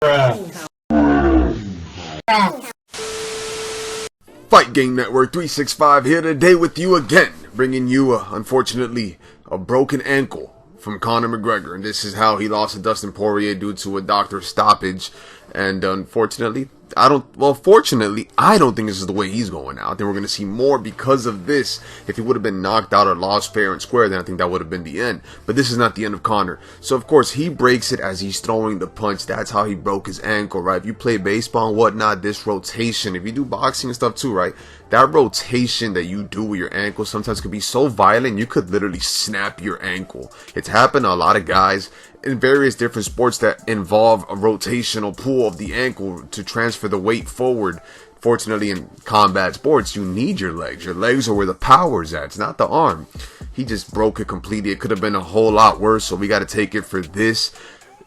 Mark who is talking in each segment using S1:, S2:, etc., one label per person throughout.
S1: Fight Game Network 365 here today with you again, bringing you, unfortunately, a broken ankle from Conor McGregor. And this is how he lost to Dustin Poirier due to a doctor stoppage. And unfortunately, fortunately, I don't think this is the way he's going out. I think we're going to see more because of this. If he would have been knocked out or lost fair and square, then I think that would have been the end. But this is not the end of Conor. So, of course, he breaks it as he's throwing the punch. That's how he broke his ankle, right? If you play baseball and whatnot, this rotation, if you do boxing and stuff too, right? That rotation that you do with your ankle sometimes could be so violent, you could literally snap your ankle. It's happened to a lot of guys in various different sports that involve a rotational pull of the ankle to transfer the weight forward. Fortunately, in combat sports, you need your legs. Your legs are where the power's at. It's not the arm. He just broke it completely. It could have been a whole lot worse, so we got to take it for this.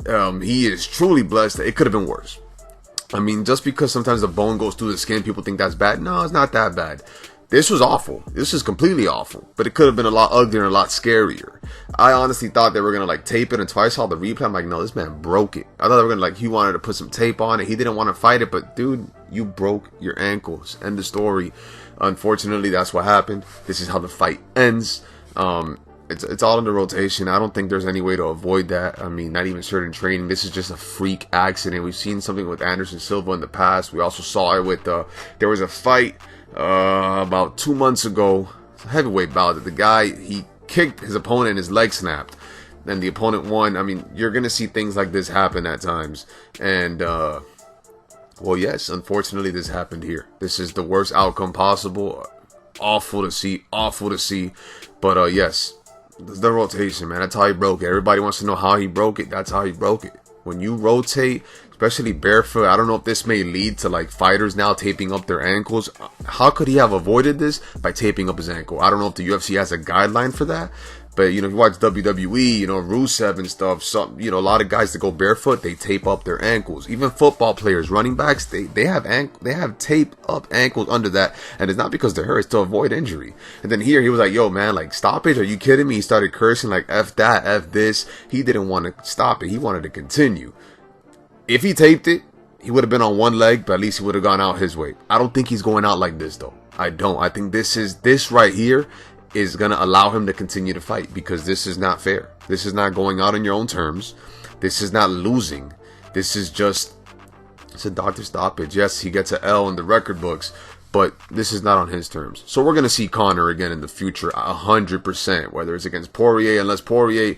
S1: He is truly blessed. It could have been worse. I mean, just because sometimes the bone goes through the skin, people think that's bad. No, it's not that bad. This was awful. This is completely awful. But it could have been a lot uglier and a lot scarier. I honestly thought they were going to tape it until I saw the replay. I'm like, no, this man broke it. I thought they were going to he wanted to put some tape on it. He didn't want to fight it. But dude, you broke your ankles. End of story. Unfortunately, that's what happened. This is how the fight ends. It's all in the rotation. I don't think there's any way to avoid that. I mean, not even certain training. This is just a freak accident. We've seen something with Anderson Silva in the past. We also saw it with there was a fight about 2 months ago, it's a heavyweight bout, that the guy, he kicked his opponent and his leg snapped, and the opponent won. I mean, you're gonna see things like this happen at times, and well, yes, unfortunately this happened here. This is the worst outcome possible. Awful to see, but yes, the rotation, man, that's how he broke it. Everybody wants to know how he broke it. That's how he broke it. When you rotate, especially barefoot, I don't know if this may lead to fighters now taping up their ankles. How could he have avoided this? By taping up his ankle. I don't know if the UFC has a guideline for that. But, if you watch WWE, Rusev and stuff, a lot of guys that go barefoot, they tape up their ankles. Even football players, running backs, they have tape up ankles under that. And it's not because they're hurt, it's to avoid injury. And then here, he was like, yo, man, stoppage? Are you kidding me? He started cursing, F that, F this. He didn't want to stop it. He wanted to continue. If he taped it, he would have been on one leg, but at least he would have gone out his way. I don't think he's going out like this, though. I don't. I think this right here is going to allow him to continue to fight, because this is not fair. This is not going out on your own terms. This is not losing. This is it's a doctor stoppage. Yes, he gets an L in the record books, but this is not on his terms. So we're going to see Conor again in the future, 100%, whether it's against Poirier, unless Poirier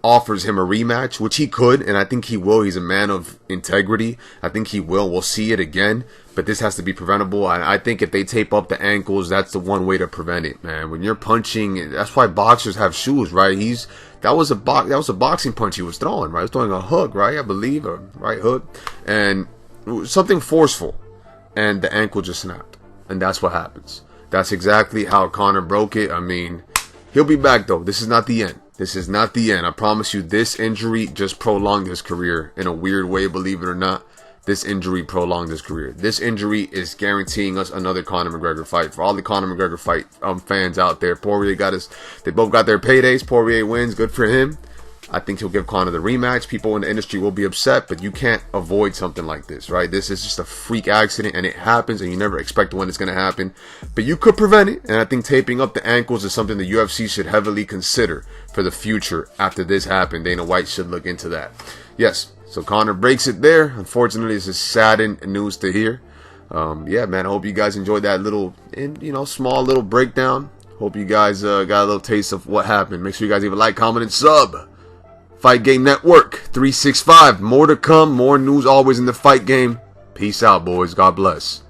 S1: offers him a rematch, which he could, and I think he will. He's a man of integrity. I think he will. We'll see it again, but this has to be preventable. I think if they tape up the ankles, that's the one way to prevent it, man. When you're punching, that's why boxers have shoes, right? That was a boxing punch he was throwing, right? He was throwing a hook, right? I believe, a right hook, and something forceful, and the ankle just snapped, and that's what happens. That's exactly how Conor broke it. I mean, he'll be back though. This is not the end. This is not the end. I promise you, this injury just prolonged his career in a weird way, believe it or not. This injury prolonged his career. This injury is guaranteeing us another Conor McGregor fight. For all the Conor McGregor fight fans out there, Poirier they both got their paydays. Poirier wins, good for him. I think he'll give Conor the rematch. People in the industry will be upset, but you can't avoid something like this, right? This is just a freak accident, and it happens, and you never expect when it's going to happen. But you could prevent it, and I think taping up the ankles is something the UFC should heavily consider for the future. After this happened, Dana White should look into that. Yes, so Conor breaks it there. Unfortunately, this is saddening news to hear. Yeah, man, I hope you guys enjoyed that little, small little breakdown. Hope you guys got a little taste of what happened. Make sure you guys leave a like, comment, and sub. Fight Game Network 365. More to come. More news always in the fight game. Peace out, boys. God bless.